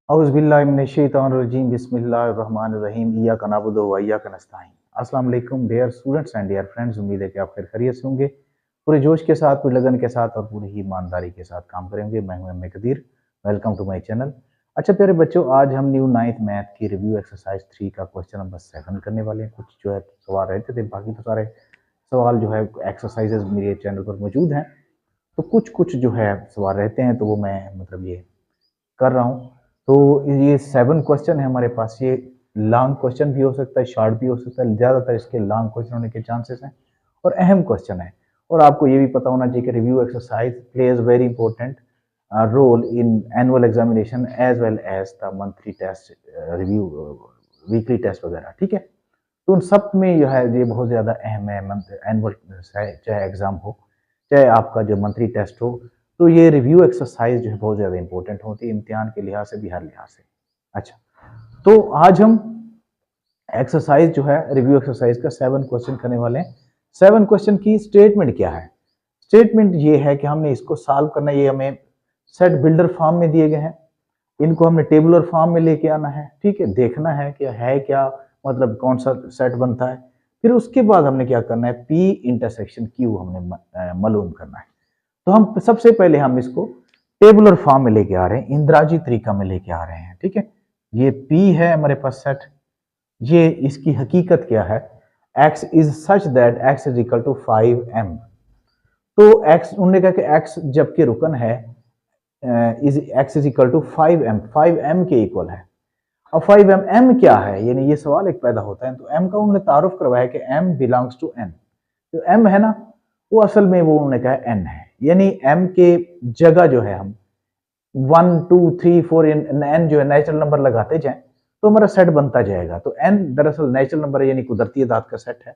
औज़ुबिल्लाहिमिनश्शैतानिर्रजीम बिस्मिल्लाहिर्रहमानिर्रहीम इय्याका नअबुदु व इय्याका नस्तईन। अस्सलाम वालेकुम dear students and dear friends, उम्मीद है कि आप खैर खैरियत से होंगे। पूरे जोश के साथ, पूरी लगन के साथ और पूरी ही ईमानदारी के साथ काम करेंगे। मैं हूं M Qadir, welcome to my channel. अच्छा प्यारे बच्चों, आज हम न्यू 9th मैथ की रिव्यू एक्सरसाइज 3 का क्वेश्चन नंबर 7 करने वाले हैं। कुछ जो है सवाल रहते थे, बाकी तो सारे सवाल जो है एक्सरसाइजेज मेरे चैनल पर मौजूद हैं। तो कुछ कुछ जो है सवाल रहते हैं, तो वो मैं मतलब ये कर रहा हूँ। तो ये 7 क्वेश्चन है हमारे पास। ये लॉन्ग क्वेश्चन भी हो सकता है, शॉर्ट भी हो सकता है। ज़्यादातर इसके लॉन्ग क्वेश्चन होने के चांसेस हैं और अहम क्वेश्चन है। और आपको ये भी पता होना चाहिए कि review exercise plays very important role in annual examination as well as the monthly test, review, weekly test वगैरह। ठीक है, तो उन सब में जो है ये बहुत ज़्यादा अहम है। मंथ एनुअल चाहे एग्ज़ाम हो, चाहे आपका जो मंथली टेस्ट हो, तो ये रिव्यू एक्सरसाइज जो है बहुत ज़्यादा इंपॉर्टेंट होती है, इम्तिहान के लिहाज से भी, हर लिहाज से। अच्छा, तो आज हम एक्सरसाइज जो है रिव्यू एक्सरसाइज का 7 क्वेश्चन करने वाले हैं। 7 क्वेश्चन की स्टेटमेंट क्या है? स्टेटमेंट ये है कि हमने इसको सॉल्व करना है। ये हमें सेट बिल्डर फॉर्म में दिए गए हैं, इनको हमने टेबुलर फॉर्म में लेके आना है। ठीक है, देखना है कि है क्या, मतलब कौन सा सेट बनता है। फिर उसके बाद हमने क्या करना है, पी इंटरसेक्शन क्यू हमने मालूम करना है। तो हम सबसे पहले हम इसको टेबुलर फॉर्म में लेके आ रहे हैं, इंद्राजी तरीका में लेके आ रहे हैं। ठीक है, ये P है हमारे पास सेट। ये इसकी हकीकत क्या है, x is such that x is equal to 5m। तो x, उन्होंने कहा कि x जबकि रुकन है, is x is equal to 5m, 5m के इक्वल है। अब 5m, m क्या है, यानी ये सवाल एक पैदा होता है। तो m का उन्होंने तारुफ करवाया कि m बिलोंग्स टू n। जो m है ना, वो असल में वो उन्होंने कहा n है, यानी m के जगह जो है हम 1 2 3 4 n जो है नेचुरल नंबर लगाते जाएं तो हमारा सेट बनता जाएगा। तो n दरअसल नेचुरल नंबर है, यानी कुदरती अदाद का सेट है।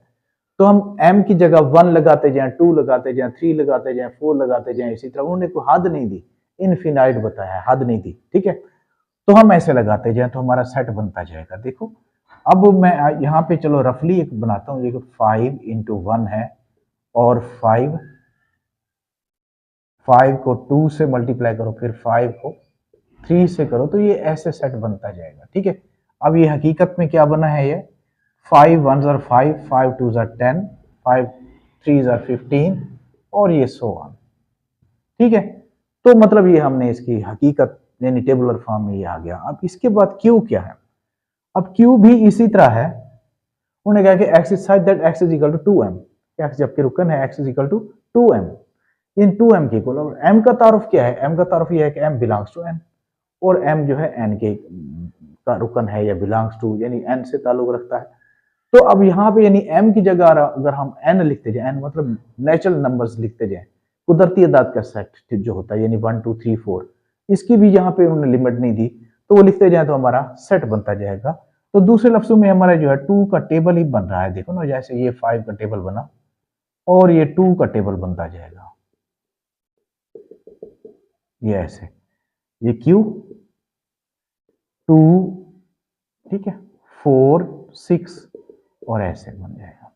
तो हम m की जगह 1 लगाते जाएं, 2 लगाते जाएं, 3 लगाते जाएं, 4 लगाते जाएं, इसी तरह। उन्होंने कोई हद नहीं दी, इनफिनाइट बताया है, हद नहीं दी। ठीक है, तो हम ऐसे लगाते जाएं तो हमारा सेट बनता जाएगा। देखो, अब मैं यहाँ पे चलो रफली एक बनाता हूँ। ये 5 इंटू 1 है और 5 को 2 से मल्टीप्लाई करो, फिर 5 को 3 से करो, तो ये ऐसे सेट बनता जाएगा। ठीक है, अब ये हकीकत में क्या बना है, ये 5 1 are 5, 5 2 are 10, 5 3 are 15 और ये सो ऑन। ठीक है, तो मतलब ये हमने इसकी हकीकत यानी टेबुलर फॉर्म में ये आ गया। अब इसके बाद क्यू क्या है, अब क्यू भी इसी तरह है। उन्होंने कहा कि x is such that x is equal to 2m, x जबकि रुकन है, x is equal to 2m, इन 2m के इक्वल। और m का तारुफ क्या है, m का तारुफ ये है कि m बिलोंग्स टू n, और m जो है n के का रुकन है या बिलोंग्स टू, यानी n से ताल्लुक रखता है। तो अब यहाँ पे यानी m की जगह अगर हम n लिखते जाए, n मतलब नेचुरल नंबर्स लिखते जाए, कुदरती अदाद का सेट जो होता है, यानी 1 2 3 4, इसकी भी यहाँ पे उन्होंने लिमिट नहीं दी, तो वो लिखते जाए तो हमारा सेट बनता जाएगा। तो दूसरे लफ्जों में हमारा जो है 2 का टेबल ही बन रहा है। देखो ना, जैसे ये 5 का टेबल बना और ये 2 का टेबल बनता जाएगा, ये ऐसे, ये Q 2, ठीक है, 4 6 और ऐसे बन जाएगा।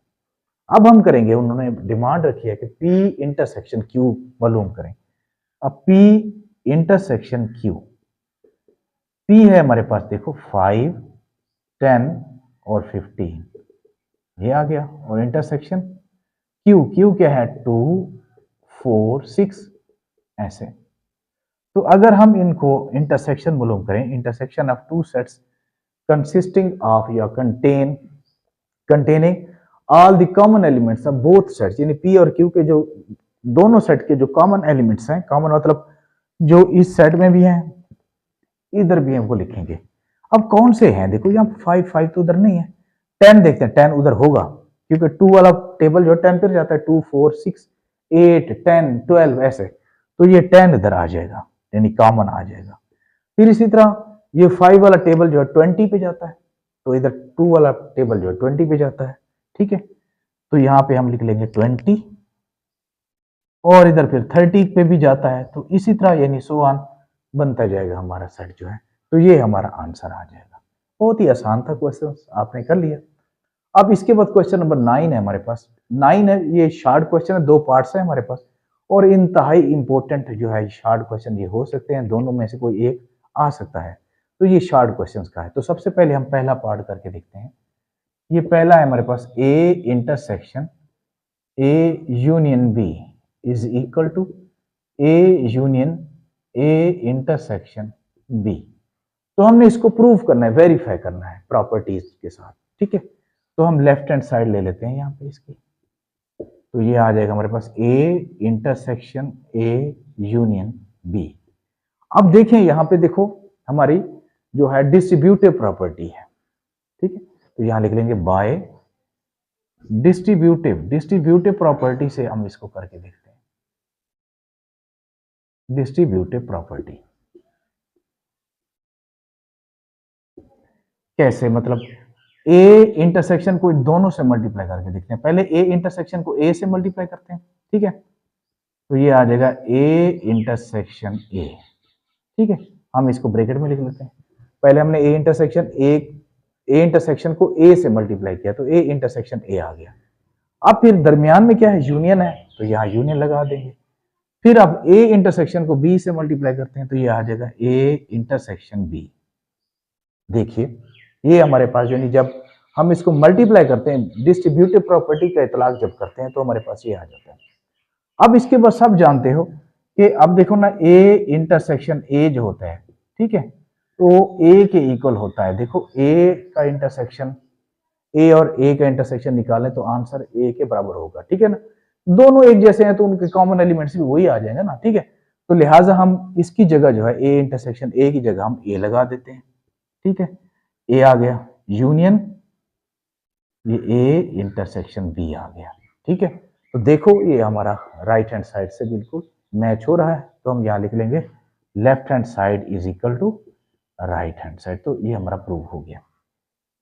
अब हम करेंगे, उन्होंने डिमांड रखी है कि P इंटरसेक्शन Q मालूम करें। अब P इंटरसेक्शन Q, P है हमारे पास, देखो 5 10 और 15, ये आ गया। और इंटरसेक्शन Q क्या है, 2 4 6 ऐसे। तो अगर हम इनको इंटरसेक्शन मालूम करें, intersection of two sets consisting of या containing all the common elements of both sets, यानी P और Q के जो दोनों सेट के जो कॉमन एलिमेंट्स हैं, कॉमन मतलब जो इस सेट में भी हैं इधर भी हमको लिखेंगे। अब कौन से हैं, देखो यहाँ 5 5 तो उधर नहीं है, 10 देखते हैं, 10 उधर होगा क्योंकि 2 वाला टेबल जो 10 पर जाता है, 2 4 6 8 10 12 ऐसे। तो ये 10 इधर आ जाएगा, यानी कॉमन आ जाएगा। फिर इसी तरह ये 5 वाला टेबल जो है 20 पे जाता है, तो इधर 2 वाला टेबल जो है 20 पे जाता है। ठीक है, तो यहाँ पे हम लिख लेंगे 20 और इधर फिर 30 पे भी जाता है, तो इसी तरह यानी सो ऑन बनता जाएगा हमारा सेट जो है। तो ये हमारा आंसर आ जाएगा। बहुत ही आसान था क्वेश्चन, आपने कर लिया। अब इसके बाद क्वेश्चन नंबर 9 है हमारे पास। 9 है, ये शार्ट क्वेश्चन है, 2 पार्ट्स है हमारे पास और इंतहाई इंपॉर्टेंट जो है शार्ट क्वेश्चन ये हो सकते हैं, दोनों में से कोई एक आ सकता है। तो ये शॉर्ट क्वेश्चंस का है। तो सबसे पहले हम पहला पार्ट करके देखते हैं। ये पहला है हमारे पास, A intersection A union B is equal to A union A intersection B. तो हमने इसको प्रूव करना है, वेरीफाई करना है प्रॉपर्टीज के साथ, ठीक है। तो हम लेफ्ट हैंड साइड ले लेते हैं यहाँ पे इसकी, तो ये आ जाएगा हमारे पास A intersection A union B. अब देखें यहाँ पे, देखो हमारी जो है डिस्ट्रीब्यूटिव प्रॉपर्टी है, ठीक है। तो यहां लिख लेंगे बाय डिस्ट्रीब्यूटिव प्रॉपर्टी से हम इसको करके देखते हैं। डिस्ट्रीब्यूटिव प्रॉपर्टी कैसे, मतलब ए इंटरसेक्शन को दोनों से मल्टीप्लाई करके देखते हैं। पहले ए इंटरसेक्शन को ए से मल्टीप्लाई करते हैं, ठीक है। तो ये आ जाएगा ए इंटरसेक्शन ए, ठीक है। हम इसको ब्रैकेट में लिख लेते हैं। पहले हमने ए इंटरसेक्शन को ए से मल्टीप्लाई किया, तो ए इंटरसेक्शन ए आ गया। अब फिर दरमियान में क्या है, यूनियन है, तो यहाँ यूनियन लगा देंगे। फिर अब ए इंटरसेक्शन को बी से मल्टीप्लाई करते हैं, तो ये आ जाएगा ए इंटरसेक्शन बी। देखिए ये हमारे पास जो नहीं, जब हम इसको मल्टीप्लाई करते हैं, डिस्ट्रीब्यूटिव प्रॉपर्टी का इतलाक जब करते हैं, तो हमारे पास ये आ जाता है। अब इसके बाद सब जानते हो कि अब देखो ना, ए इंटरसेक्शन ए जो होता है, ठीक है, तो ए के इक्वल होता है। देखो ए का इंटरसेक्शन, ए और ए का इंटरसेक्शन निकालें तो आंसर ए के बराबर होगा, ठीक है ना। दोनों एक जैसे हैं तो उनके कॉमन एलिमेंट्स भी वही आ जाएंगे ना, ठीक है। तो लिहाजा हम इसकी जगह जो है ए इंटरसेक्शन ए की जगह हम ए लगा देते हैं, ठीक है। ए आ गया यूनियन ये ए इंटरसेक्शन बी आ गया, ठीक है। तो देखो ये हमारा राइट हैंड साइड से बिल्कुल मैच हो रहा है, तो हम यहाँ लिख लेंगे left hand side is equal to right hand side. तो ये हमारा प्रूव हो गया,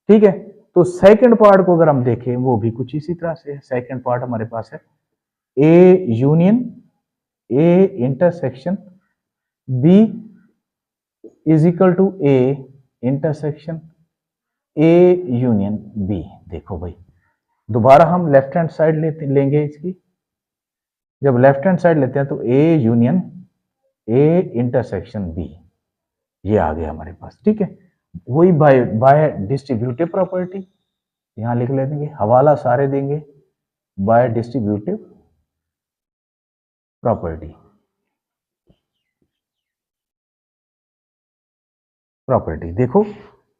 ठीक है। तो सेकंड पार्ट को अगर हम देखें, वो भी कुछ इसी तरह से है। सेकंड पार्ट हमारे पास है A union A intersection B is equal to A intersection A union B. देखो भाई, दोबारा हम लेफ्ट हैंड साइड लेंगे इसकी। जब लेफ्ट हैंड साइड लेते हैं तो A union A intersection B, ये आ गया हमारे पास, ठीक है। वही बाय डिस्ट्रीब्यूटिव प्रॉपर्टी यहां लिख लेंगे, हवाला सारे देंगे बाय डिस्ट्रीब्यूटिव प्रॉपर्टी। देखो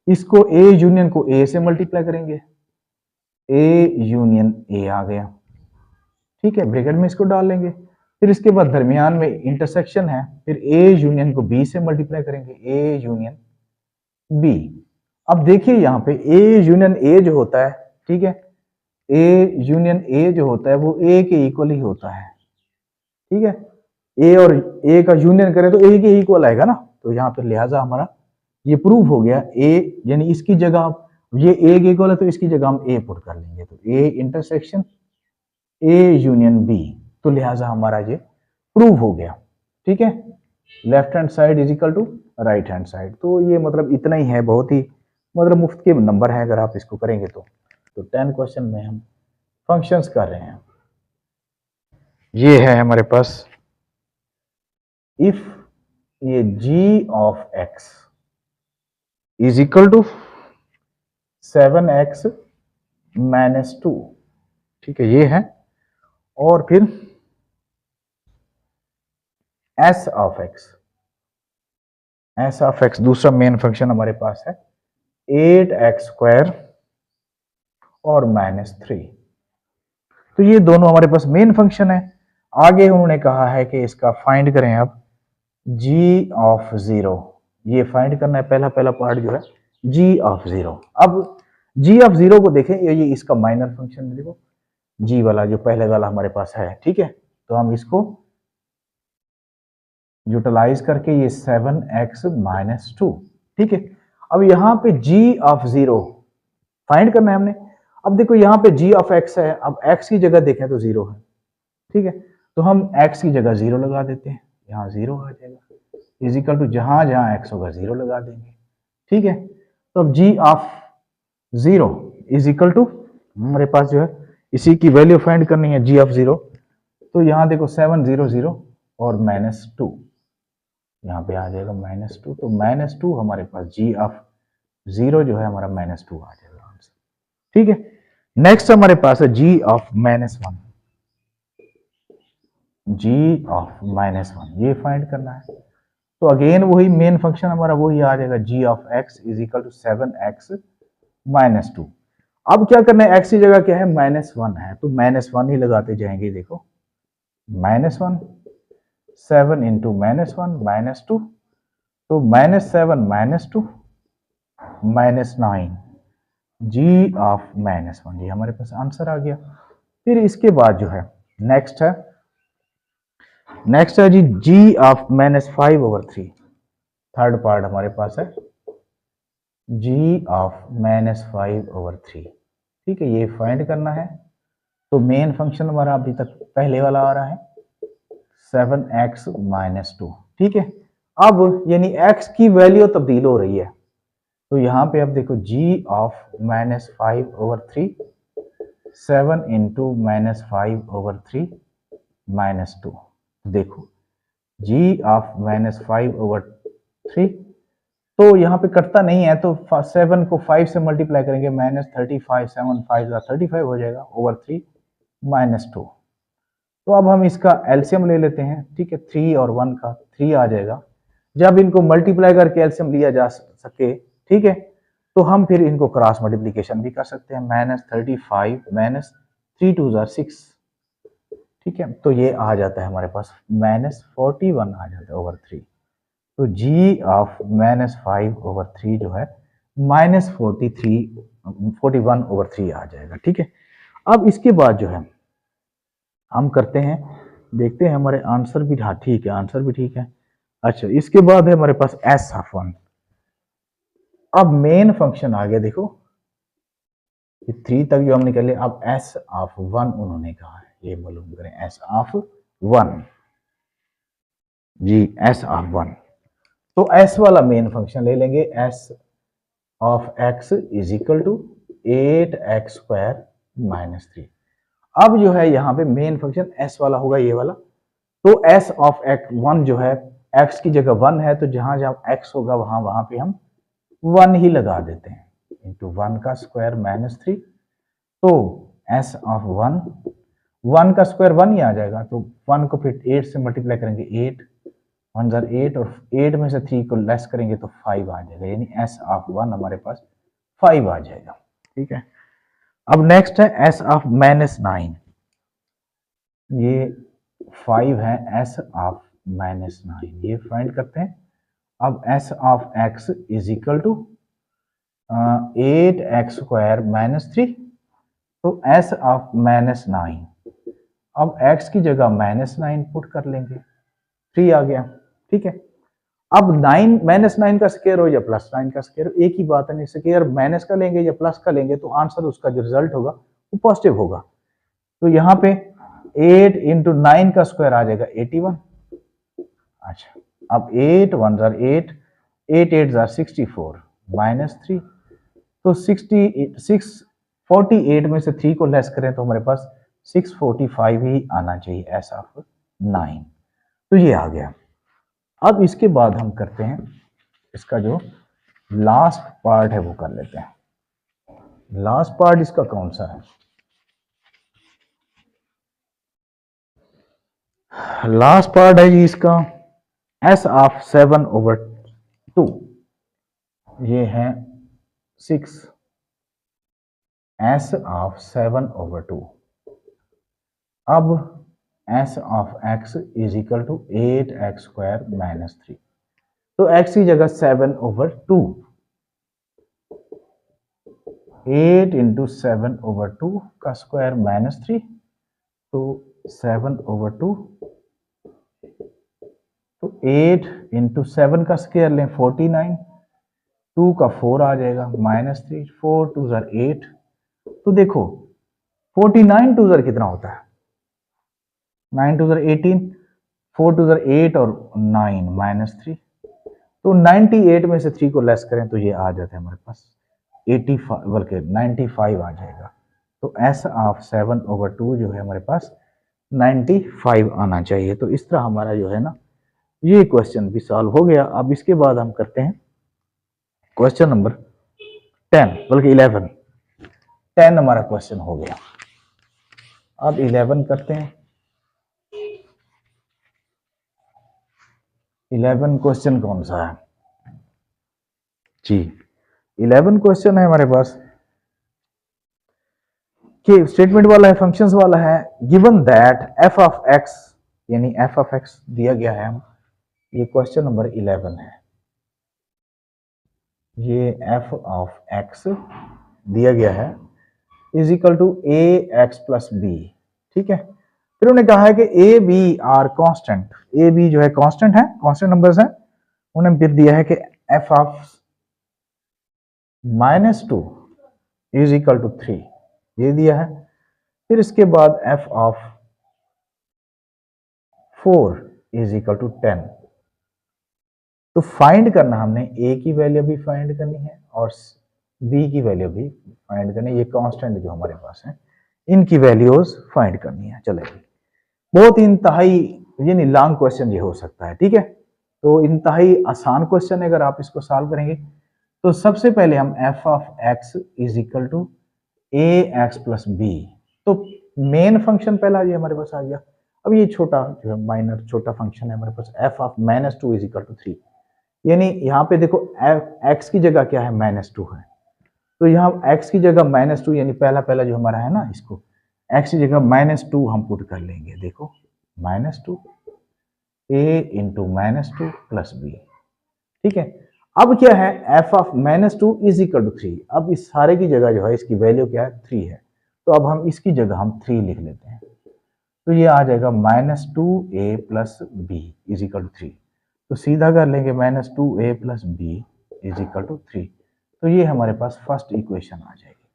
इसको ए यूनियन को ए से मल्टीप्लाई करेंगे, ए यूनियन ए आ गया, ठीक है। ब्रैकेट में इसको डाल लेंगे। फिर इसके बाद दरमियान में इंटरसेक्शन है, फिर ए यूनियन को बी से मल्टीप्लाई करेंगे, ए यूनियन बी। अब देखिए यहाँ पे ए यूनियन ए जो होता है, ठीक है, ए यूनियन ए जो होता है वो ए के इक्वल ही होता है, ठीक है। ए और ए का यूनियन करें तो ए के इक्वल आएगा ना। तो यहाँ पे लिहाजा हमारा ये प्रूव हो गया, ए यानी इसकी जगह ये ए के इक्वल है तो इसकी जगह हम ए पुट कर लेंगे, तो A intersection A union B. तो लिहाजा हमारा ये प्रूव हो गया, ठीक है। Left hand side is equal to right hand side. तो ये मतलब इतना ही है, बहुत ही मतलब मुफ्त के नंबर है अगर आप इसको करेंगे तो। 10 क्वेश्चन में हम फंक्शंस कर रहे हैं। ये है हमारे पास, इफ ये g of x is equal to 7x minus 2, ठीक है, ये है। और फिर s ऑफ x दूसरा मेन फंक्शन हमारे पास है 8x स्क्वायर और -3। तो ये दोनों हमारे पास मेन फंक्शन है। आगे उन्होंने कहा है कि इसका फाइंड करें अब g ऑफ 0, ये फाइंड करना है। पहला पार्ट जो है g ऑफ 0। अब g ऑफ 0 को देखें, ये इसका माइनर फंक्शन है, देखो g वाला जो पहले वाला हमारे पास है, ठीक है। तो हम इसको यूटिलाइज करके ये 7x माइनस 2, ठीक है। अब यहाँ पे g ऑफ 0 फाइंड करना है हमने। अब देखो यहाँ पे g ऑफ x है, अब x की जगह देखें तो 0 है, ठीक है। तो हम x की जगह 0 लगा देते हैं, यहाँ 0 आ जाएगा, इज इक्वल टू जहां जहां x होगा 0 लगा देंगे, ठीक है। तो अब g of 0 is equal to हमारे पास जो है इसी की वैल्यू फाइंड करनी है, g ऑफ 0। तो यहाँ देखो 7 0 0 और -2, यहाँ पे आ जाएगा -2, तो -2 हमारे पास जी ऑफ 0 जो है हमारा -2 आ जाएगा आंसर। ठीक है, नेक्स्ट हमारे पास है जी ऑफ -1, जी ऑफ -1 ये फाइंड करना है। तो अगेन वही मेन फंक्शन हमारा वही आ जाएगा, g of x is equal to 7x -2। अब क्या करना है, x की जगह क्या है, -1 है, तो -1 ही लगाते जाएंगे। देखो -1, 7 इंटू -1 -2, तो -7 -2 -9 जी ऑफ -1, ये हमारे पास आंसर आ गया। फिर इसके बाद जो है नेक्स्ट है जी ऑफ -5/3, थर्ड पार्ट हमारे पास है जी ऑफ -5/3। ठीक है, ये फाइंड करना है। तो मेन फंक्शन हमारा अभी तक पहले वाला आ रहा है 7x -2। ठीक है, अब यानी x की वैल्यू तब्दील हो रही है, तो यहाँ पे अब देखो जी ऑफ -5/3, 7 इंटू -5/3 -2। देखो जी ऑफ -5/3, तो यहाँ पे कटता नहीं है, तो 7 को 5 से मल्टीप्लाई करेंगे, -35, 7 5 35 हो जाएगा ओवर 3 -2। तो अब हम इसका एलसीएम ले लेते हैं। ठीक है, 3 और 1 का 3 आ जाएगा। जब इनको मल्टीप्लाई करके एलसीएम लिया जा सके, ठीक है, तो हम फिर इनको क्रॉस मल्टीप्लीकेशन भी कर सकते हैं। -35 -3 2 6। ठीक है, तो ये आ जाता है हमारे पास -41 आ जाता है ओवर 3। तो जी ऑफ -5/3 जो है -41/3 आ जाएगा। ठीक है, अब इसके बाद जो है हम करते हैं, देखते हैं हमारे आंसर भी, हाँ ठीक है, आंसर भी ठीक है। अच्छा, इसके बाद है हमारे पास एस ऑफ 1। अब मेन फंक्शन आ गया, देखो 3 तक जो हम निकले, अब एस ऑफ 1 उन्होंने कहा है, ये मालूम करें एस ऑफ 1 जी, एस ऑफ 1। तो एस वाला मेन फंक्शन ले लेंगे, S of X is equal to 8x² -3। अब जो है यहाँ पे मेन फंक्शन एस वाला होगा, ये वाला। तो एस ऑफ एक्स 1 जो है, एक्स की जगह 1 है, तो जहां जहां एक्स होगा वहां वहां पे हम 1 ही लगा देते हैं, इंटू 1 का स्क्वायर -3। तो एस ऑफ 1 का स्क्वायर 1 ही आ जाएगा, तो 1 को फिर 8 से मल्टीप्लाई करेंगे, 8 1 जार 8, और 8 में से 3 को लेस करेंगे तो 5 आ जाएगा, यानी एस ऑफ 1 हमारे पास 5 आ जाएगा। ठीक है, अब नेक्स्ट है एस ऑफ -9, ये 5 है, एस ऑफ -9 ये फाइंड करते हैं। अब S of X is equal to 8x² -3, तो एस ऑफ -9, अब x की जगह -9 पुट कर लेंगे, 3 आ गया। ठीक है, अब 9 -9 का स्क्वायर हो या +9 का स्क्वायर, एक ही बात है, स्क्वायर माइनस का लेंगे या प्लस का लेंगे तो आंसर उसका जो रिजल्ट होगा वो पॉजिटिव होगा। तो यहाँ पे 8 इंटू 9 का स्क्वायर आ जाएगा 81। अच्छा, अब 8 1 जार 8, 8 8 जार 64 -3, तो 48 में से 3 को लेस करें तो हमारे पास 645 ही आना चाहिए, एस ऑफ 9। तो ये आ गया। अब इसके बाद हम करते हैं, इसका जो लास्ट पार्ट है वो कर लेते हैं। लास्ट पार्ट इसका कौन सा है, लास्ट पार्ट है जी इसका एस ऑफ 7/2, ये है 6 एस ऑफ 7/2। अब S of X is equal to 8x² -3, तो x की जगह 7/2, 8 इंटू 7/2 का स्क्वायर -3, तो 7/2, तो 8 इंटू 7 का स्क्वायर लें 49, 2 का 4 आ जाएगा -3, 4 2 जार 8। तो देखो 49 2 जार कितना होता है, 9 2 जार 18, 4 2 जार 8 और 9 -3, तो 98 में से 3 को लेस करें तो ये आ जाता है हमारे पास 85, बल्कि 95 आ जाएगा। तो एस ऑफ 7/2 जो है हमारे पास 95 आना चाहिए। तो इस तरह हमारा जो है ना ये क्वेश्चन भी सॉल्व हो गया। अब इसके बाद हम करते हैं क्वेश्चन नंबर 10, बल्कि 11। 10 हमारा क्वेश्चन हो गया। अब 11 करते हैं। 11 क्वेश्चन कौन सा है जी? 11 क्वेश्चन है हमारे पास कि स्टेटमेंट वाला है, फंक्शंस वाला है। Given that F of x, यानी एफ ऑफ एक्स दिया गया है। ये क्वेश्चन नंबर 11 है। ये एफ ऑफ एक्स दिया गया है is equal to A X plus B. ठीक है, फिर उन्होंने कहा है कि A B are constant. A B जो है कांस्टेंट है, कांस्टेंट नंबर्स हैं। उन्होंने फिर दिया है कि F of -2 is equal to 3, ये दिया है। फिर इसके बाद F of 4 is equal to 10। तो फाइंड करना, हमने ए की वैल्यू भी फाइंड करनी है और बी की वैल्यू भी फाइंड करनी है। ये कांस्टेंट जो हमारे पास है, इनकी वैल्यूज फाइंड करनी है। चलेगी, बहुत इंतहाई यानी लॉन्ग क्वेश्चन ये हो सकता है। ठीक है, तो इंतहाई आसान क्वेश्चन है। अगर आप इसको सॉल्व करेंगे तो सबसे पहले हम F of X is equal to A X plus B, तो मेन फंक्शन पहला ये हमारे पास आ गया। अब ये छोटा जो है माइनर छोटा फंक्शन है हमारे पास, f of -2 is equal to 3, यानी यहाँ पे देखो एक्स की जगह क्या है, -2 है। तो यहाँ x की जगह -2, यानी पहला पहला जो हमारा है ना, इसको x की जगह -2 हम पुट कर लेंगे। देखो -2 a इंटू -2 प्लस बी। ठीक है, अब क्या है, f of -2 is equal to 3। अब इस सारे की जगह जो है इसकी वैल्यू क्या है, 3 है। तो अब हम इसकी जगह हम 3 लिख लेते हैं। तो ये आ जाएगा -2a plus B is equal to 3। तो सीधा कर लेंगे -2a plus B is equal to 3। तो ये हमारे पास फर्स्ट इक्वेशन आ जाएगी।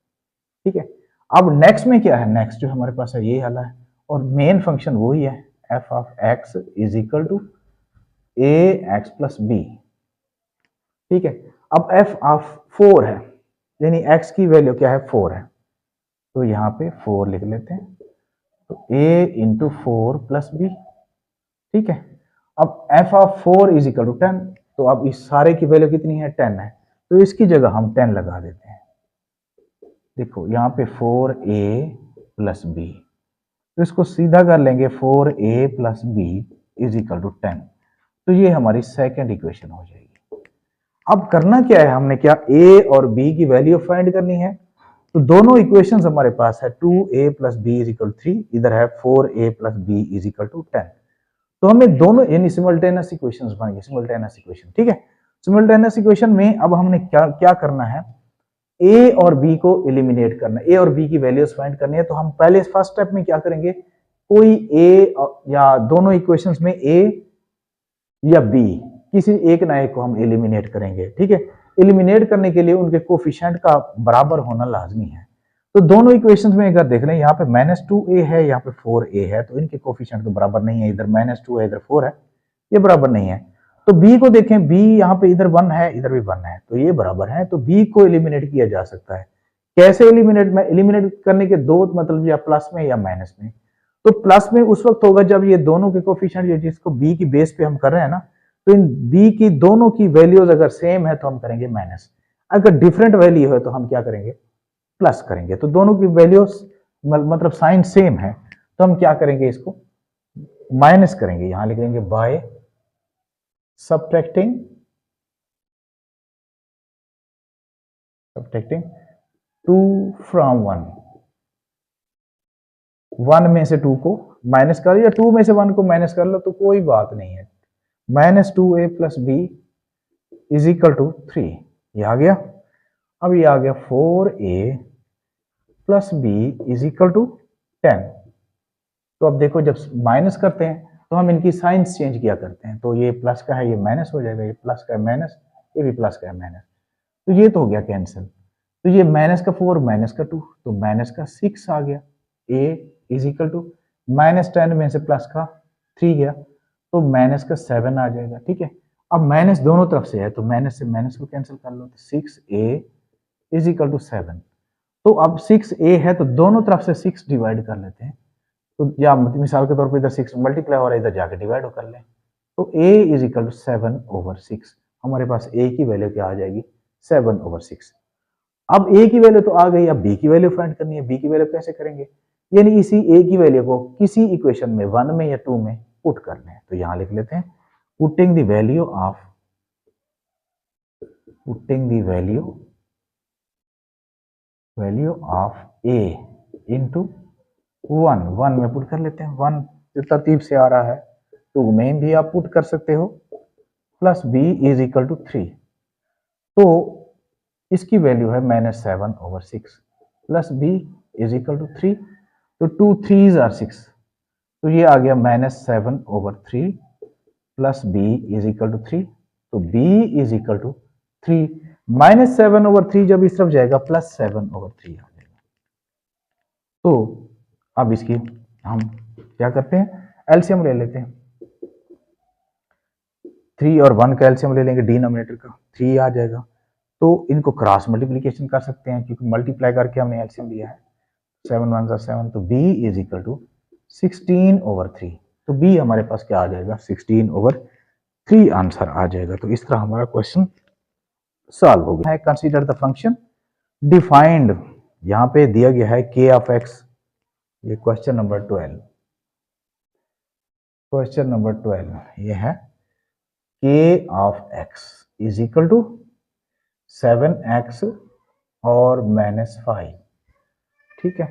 ठीक है, अब नेक्स्ट में क्या है, नेक्स्ट जो हमारे पास है ये वाला है और मेन फंक्शन वही है, F of X is equal to A X plus B. ठीक है, अब एफ ऑफ 4 है, यानी एक्स की वैल्यू क्या है, 4 है। तो यहाँ पे 4 लिख लेते हैं। तो a इंटू 4 प्लस बी। ठीक है, अब F of 4 is equal to 10। तो अब इस सारे की वैल्यू कितनी है, 10 है। तो इसकी जगह हम 10 लगा देते हैं। देखो यहाँ पे 4a प्लस बी, तो इसको सीधा कर लेंगे, 4a plus B is equal to 10। तो ये हमारी सेकेंड इक्वेशन हो जाएगी। अब करना क्या है, हमने क्या a और b की वैल्यू फाइंड करनी है। तो दोनों इक्वेशंस हमारे पास है, 2a plus B is equal 3, इधर है 4a plus B is equal to 10। तो हमें दोनों यानी सिमल्टेनियस इक्वेशंस बन गए, सिमल्टेनियस इक्वेशन। ठीक है, सिमल्टेनियस इक्वेशन में अब हमने क्या क्या करना है, ए और बी को एलिमिनेट करना है, ए और बी की वैल्यूज फाइंड करनी है। तो हम पहले फर्स्ट स्टेप में क्या करेंगे, कोई ए या दोनों इक्वेशंस में ए या बी किसी एक ना एक को हम एलिमिनेट करेंगे। ठीक है, एलिमिनेट करने के लिए उनके कोफिशिएंट का बराबर होना लाजमी है। तो दोनों इक्वेशंस में अगर देख लें, यहाँ पे -2a है, यहाँ पे 4a है, तो इनके कोफिशिएंट तो बराबर नहीं है। इधर -2 है, इधर 4 है, ये बराबर नहीं है। तो b को देखें, b यहाँ पे इधर 1 है, इधर भी 1 है, तो ये बराबर है। तो b को एलिमिनेट किया जा सकता है। कैसे एलिमिनेट में, एलिमिनेट करने के दो मतलब, या प्लस में या माइनस में। तो प्लस में उस वक्त होगा जब ये दोनों के कोफिशिएंट जिसको b की बेस पे हम कर रहे हैं ना, तो इन b की दोनों की वैल्यूज अगर सेम है तो हम करेंगे माइनस, अगर डिफरेंट वैल्यू है तो हम क्या करेंगे, प्लस करेंगे। तो दोनों की वैल्यूज मतलब साइन सेम है, तो हम क्या करेंगे, इसको माइनस करेंगे। यहां लिख देंगे बाय subtracting 2 from 1। 1 में से 2 को माइनस कर, या 2 में से 1 को माइनस कर लो तो कोई बात नहीं है। -2a plus B is equal to 3, ये आ गया। अब ये आ गया 4a plus B is equal to 10। तो अब देखो, जब माइनस करते हैं तो हम इनकी साइंस चेंज किया करते हैं। तो ये प्लस का है, ये माइनस हो जाएगा, ये प्लस का है माइनस, ये भी प्लस का है माइनस। तो ये तो हो गया कैंसिल। तो ये माइनस का 4 माइनस का 2, तो माइनस का 6 आ गया। a इज इक्वल टू -10 में से प्लस का 3 गया, तो माइनस का 7 आ जाएगा। ठीक है, अब माइनस दोनों तरफ से है, तो माइनस से माइनस को कैंसिल कर लो, तो 6a इज इक्वल टू 7। तो अब 6a है, तो दोनों तरफ से 6 डिवाइड कर लेते हैं। तो या मिसाल के तौर पर इधर 6 मल्टीप्लाई हो रहा है, इधर जाके डिवाइड कर लें। तो a इज इक्वल टू 7/6। हमारे पास a की वैल्यू क्या आ जाएगी, 7/6। अब a की वैल्यू तो आ गई, अब b की वैल्यू फाइंड करनी है। b की वैल्यू कैसे करेंगे, यानी इसी a की वैल्यू को किसी इक्वेशन में 1 में या 2 में पुट करना है। तो यहां लिख लेते हैं putting the value of a into 1 में पुट कर लेते हैं। 1 जो तरतीब से आ रहा है 2 में भी आप पुट कर सकते हो, plus b is equal to 3। तो इसकी वैल्यू है -7/6 plus b is equal to 3। तो 2 3s आर 6, तो ये आ गया -7/3 plus b is equal to 3। तो b इज इक्वल टू 3। -7/3 जब इस तरफ जाएगा +7/3 आ जाएगा। तो अब इसकी हम क्या करते हैं, एलसीएम ले लेते हैं। 3 और 1 का एलसीएम ले लेंगे, डिनोमिनेटर का 3 आ जाएगा। तो इनको क्रॉस मल्टीप्लिकेशन कर सकते हैं क्योंकि मल्टीप्लाई करके हमने एलसीएम लिया है। 7 1 7, तो b इज इक्वल टू 16/3। तो b हमारे पास क्या आ जाएगा, 16/3 आंसर आ जाएगा। तो इस तरह हमारा क्वेश्चन सॉल्व हो गया है। कंसीडर द फंक्शन डिफाइंड, यहां पे दिया गया है k ऑफ x। ये क्वेश्चन नंबर 12, क्वेश्चन नंबर 12 ये है k of x is equal to 7x और -5। ठीक है,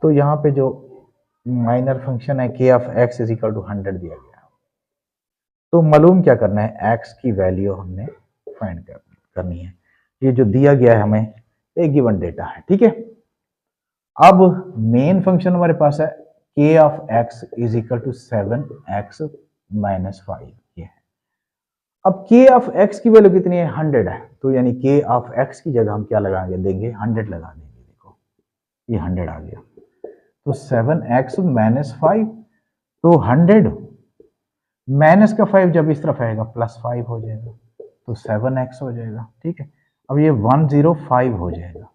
तो यहाँ पे जो माइनर फंक्शन है k of x is equal to 100 दिया गया है। तो मालूम क्या करना है, x की वैल्यू हमने फाइंड करनी है। ये जो दिया गया है हमें एक गिवन डेटा है। ठीक है, अब मेन फंक्शन हमारे पास है k of x is equal to 7x -5 ये है। अब k ऑफ x की वैल्यू कितनी है, 100 है। तो यानी k ऑफ x की जगह हम क्या लगाएंगे, देंगे 100 लगा देंगे। देखो ये 100 आ गया। तो 7x -5, तो 100 माइनस का 5 जब इस तरफ आएगा +5 हो जाएगा, तो 7x हो जाएगा। ठीक है, अब ये 105 हो जाएगा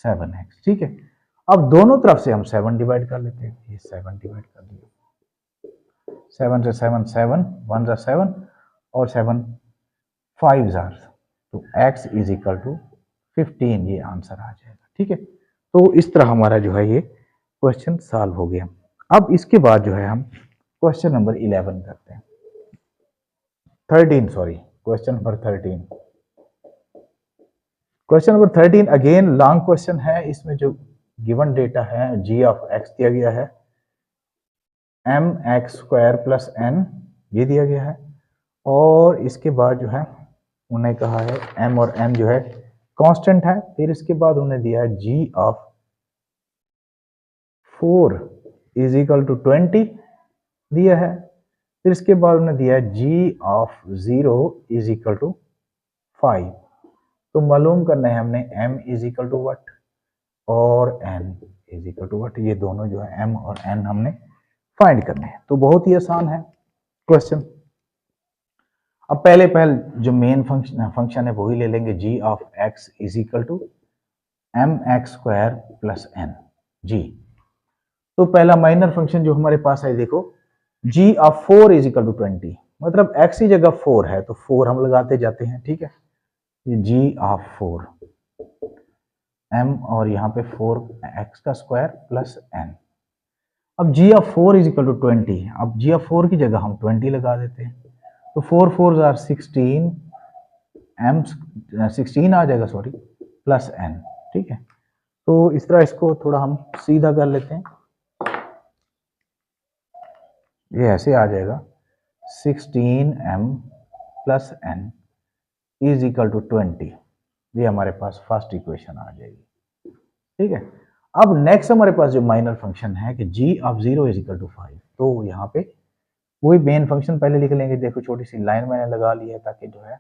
7x। ठीक है, अब दोनों तरफ से हम 7 डिवाइड कर लेते हैं। ये 7 डिवाइड कर दिया, 7 से 7 7, 1 जा 7 और 7 5 जार, तो x इज इक्वल टू 15 ये आंसर आ जाएगा। ठीक है, तो इस तरह हमारा जो है ये क्वेश्चन सॉल्व हो गया। अब इसके बाद जो है हम क्वेश्चन नंबर 11 करते हैं, 13 sorry, question number 13। Question number 13 again long question है। इसमें जो गिवन डेटा है g ऑफ x दिया गया है, mx² प्लस n ये दिया गया है, और इसके बाद जो है उन्हें कहा है m और n जो है कांस्टेंट है। फिर इसके बाद उन्हें दिया है g of 4 is equal to 20 दिया है। फिर इसके बाद उन्हें दिया है g of 0 is equal to 5। तो मालूम करना है हमने m is equal to what और n is equal to what. ये दोनों जो है m और n हमने फाइंड करने हैं। तो बहुत ही आसान है क्वेश्चन। अब पहले जो मेन फंक्शन है वही ले लेंगे, g of x is equal to mx² plus n g। तो पहला माइनर फंक्शन जो हमारे पास है, देखो g of 4 is equal to 20, मतलब x की जगह 4 है तो 4 हम लगाते जाते हैं। ठीक है, ये g ऑफ 4 m और यहाँ पे 4x का स्क्वायर प्लस n। अब g of 4 is equal to 20, अब g ऑफ 4 की जगह हम 20 लगा देते हैं। तो 4 4 आर 16, m 16 आ जाएगा सॉरी, प्लस n। ठीक है, तो इस तरह इसको थोड़ा हम सीधा कर लेते हैं। ये ऐसे आ जाएगा 16m plus n is equal to 20। ये हमारे पास फर्स्ट इक्वेशन आ जाएगी। ठीक है, अब नेक्स्ट हमारे पास जो माइनर फंक्शन है कि g of 0 is equal to 5। तो यहाँ पे वही मेन फंक्शन पहले लिख लेंगे। देखो छोटी सी लाइन मैंने लगा ली है ताकि जो है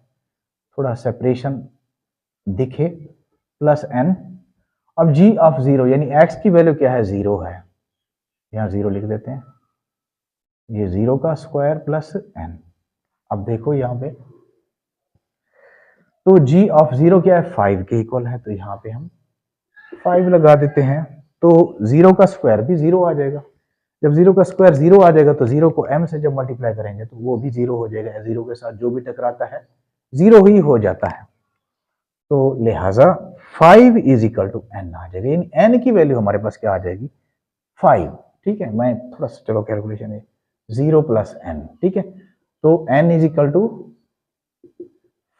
थोड़ा सेपरेशन दिखे, प्लस n। अब g ऑफ 0 यानी x की वैल्यू क्या है, 0 है, यहाँ 0 लिख देते हैं। ये 0 का स्क्वायर प्लस n। अब देखो यहाँ पे तो g ऑफ 0 क्या है, 5 के इक्वल है, तो यहाँ पे हम 5 लगा देते हैं। तो 0 का स्क्वायर भी 0 आ जाएगा, जब 0 का स्क्वायर 0 आ जाएगा तो 0 को m से जब मल्टीप्लाई करेंगे तो वो भी 0 हो जाएगा, 0 के साथ जो भी टकराता है 0 ही हो जाता है। तो लिहाजा 5 इज इक्वल टू n आ जाएगा, यानी n की वैल्यू हमारे पास क्या आ जाएगी 5। ठीक है, मैं थोड़ा सा चलो कैलकुलेशन है 0 प्लस n, ठीक है, तो n इज इक्वल टू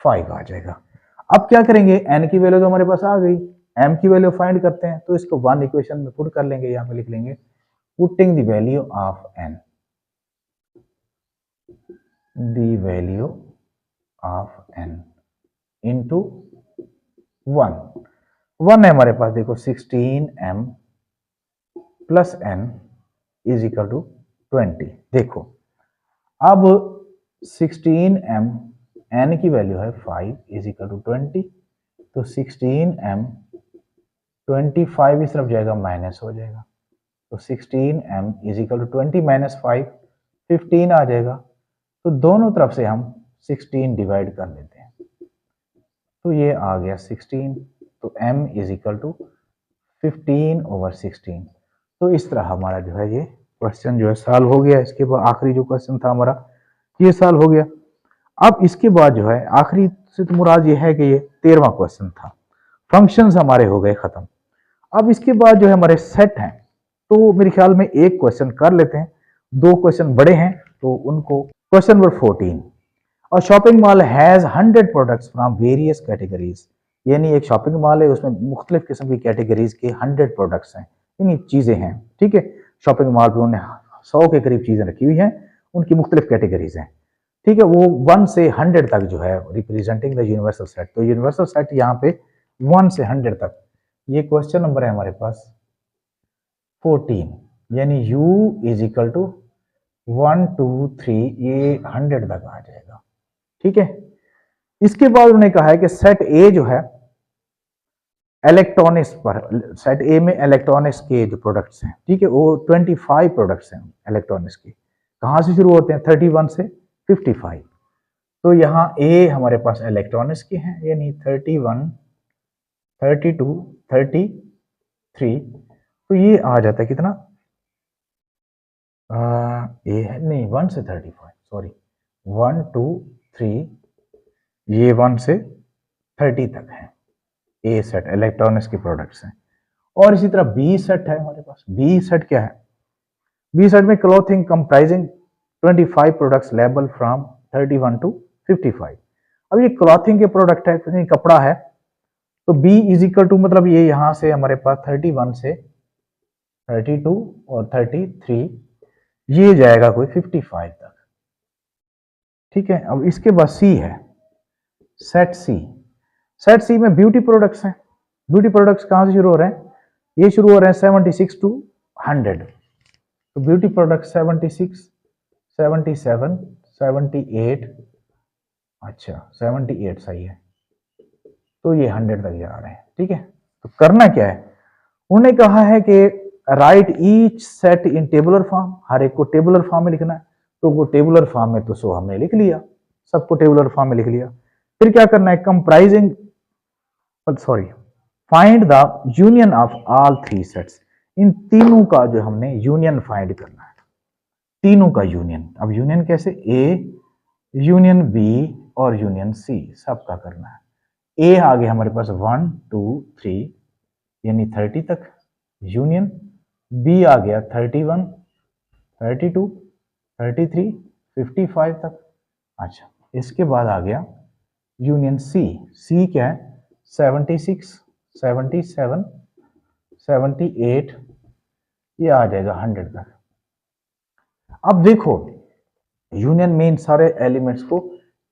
5 आ जाएगा। अब क्या करेंगे, n की वैल्यू तो हमारे पास आ गई, m की वैल्यू फाइंड करते हैं, तो इसको वन इक्वेशन में पुट कर लेंगे, यहाँ पे लिख लेंगे putting the value of n, the value of n into 1 है हमारे पास, देखो 16m plus n is equal to 20। देखो अब 16m, n की वैल्यू है 5 इज इक्वल टू 20, तो 16m 25 इस तरफ जाएगा माइनस हो जाएगा, तो 16m is equal to 20 minus 5 15 आ जाएगा। तो दोनों तरफ से हम 16 डिवाइड कर लेते हैं, तो ये आ गया 16, तो m इज इक्वल टू 15/16। तो इस तरह हमारा जो है ये क्वेश्चन जो है सॉल्व हो गया। इसके बाद आखिरी जो क्वेश्चन था हमारा ये सॉल्व हो गया। अब इसके बाद जो है आखिरी से तो मुराद ये है कि ये 13वां क्वेश्चन था, फंक्शंस हमारे हो गए खत्म। अब इसके बाद जो है हमारे सेट हैं, तो मेरे ख्याल में एक क्वेश्चन कर लेते हैं, दो क्वेश्चन बड़े हैं तो उनको। क्वेश्चन नंबर 14, और shopping mall has 100 products from various categories, यानी एक शॉपिंग मॉल है उसमें मुख्तलिफ किस्म की कैटेगरीज के 100 प्रोडक्ट्स हैं, यानी चीजें हैं। ठीक है, शॉपिंग मॉल पे उन्होंने 100 के करीब चीजें रखी हुई हैं, उनकी मुख्तलिफ कैटेगरीज हैं। ठीक है, वो 1 से 100 तक जो है रिप्रेजेंटिंग द यूनिवर्सल सेट, तो यूनिवर्सल सेट यहाँ पे 1 से 100 तक। ये क्वेश्चन नंबर है हमारे पास 14, यानी u इज इक्वल टू 1 2 3, ये 100 तक आ जाएगा। ठीक है, इसके बाद उन्होंने कहा है कि सेट ए जो है इलेक्ट्रॉनिक्स पर, सेट ए में इलेक्ट्रॉनिक्स के जो प्रोडक्ट्स हैं, ठीक है, वो 25 प्रोडक्ट्स हैं इलेक्ट्रॉनिक्स के। कहाँ से शुरू होते हैं, 31 से 55। तो यहाँ ए हमारे पास इलेक्ट्रॉनिक्स के हैं, यानी 31 32 33, तो ये आ जाता है कितना, ए है नहीं 1 से 35, सॉरी 1 2 3, ये 1 से 30 तक है ए सेट इलेक्ट्रॉनिक्स के प्रोडक्ट्स हैं। और इसी तरह बी सेट है हमारे पास। बी सेट क्या है, बी सेट में clothing comprising 25 products label from 31 to 55। अब ये क्लॉथिंग के प्रोडक्ट है, यानी कपड़ा है, तो बी इज इक्वल टू मतलब ये यहां से हमारे पास 31 से 32 और 33, ये जाएगा कोई 55 तक। ठीक है, अब इसके बाद सी है सेट सी। सेट सी में ब्यूटी प्रोडक्ट्स हैं। ब्यूटी प्रोडक्ट्स कहां से शुरू हो रहे हैं, ये शुरू हो रहे हैं 76 टू 100। तो ब्यूटी प्रोडक्ट 76 77 78, अच्छा 78 सही है, तो ये 100 तक जा रहे हैं। ठीक है, तो करना क्या है, उन्होंने कहा है कि write each set in tabular form, हर एक को टेबुलर फॉर्म में लिखना है। तो वो टेबुलर फॉर्म में तो सो हमने लिख लिया, सबको टेबुलर फॉर्म में लिख लिया। फिर क्या करना है, comprising sorry find the union of all 3 sets, इन तीनों का जो हमने यूनियन फाइंड करना है, तीनों का यूनियन। अब यूनियन कैसे, ए यूनियन बी और यूनियन सी, सबका करना है। ए आ गया हमारे पास 1 2 3 यानी 30 तक यूनियन, बी आ गया 31 32 33 55 तक। अच्छा, इसके बाद आ गया यूनियन सी। सी क्या है, 76 77 78, ये आ जाएगा 100 तक। अब देखो यूनियन में इन सारे एलिमेंट्स को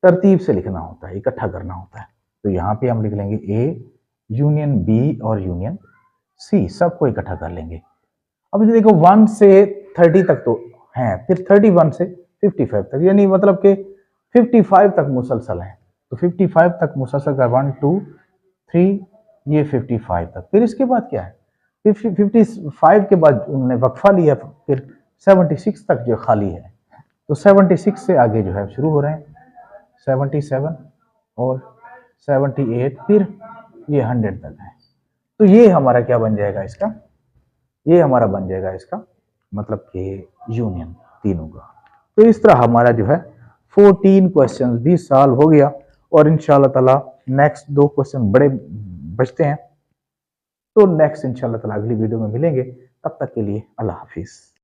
तरतीब से लिखना होता है, इकट्ठा करना होता है। तो यहाँ पे हम लिख लेंगे ए यूनियन बी और यूनियन सी, सबको इकट्ठा कर लेंगे। अब देखो 1 से 30 तक तो हैं, फिर 31 से 55 तक, यानी मतलब कि 55 तक मुसलसल है। तो 55 तक मुसलसल का 1 2 3, ये 55 तक। फिर इसके बाद क्या है, 55 के बाद उन्होंने वक्फा लिया, फिर 76 तक जो खाली है, तो 76 से आगे जो है शुरू हो रहे हैं 77 और 78, फिर ये 100 तक है। तो ये हमारा क्या बन जाएगा इसका, ये हमारा बन जाएगा इसका मतलब कि यूनियन तीनों का। तो इस तरह हमारा जो है 14 क्वेश्चन भी सॉल्व हो गया और इंशाल्लाह ताला नेक्स्ट 2 क्वेश्चन बड़े बचते हैं। तो नेक्स्ट इंशाल्लाह ताला अगली वीडियो में मिलेंगे, तब तक के लिए अल्लाह हाफिज।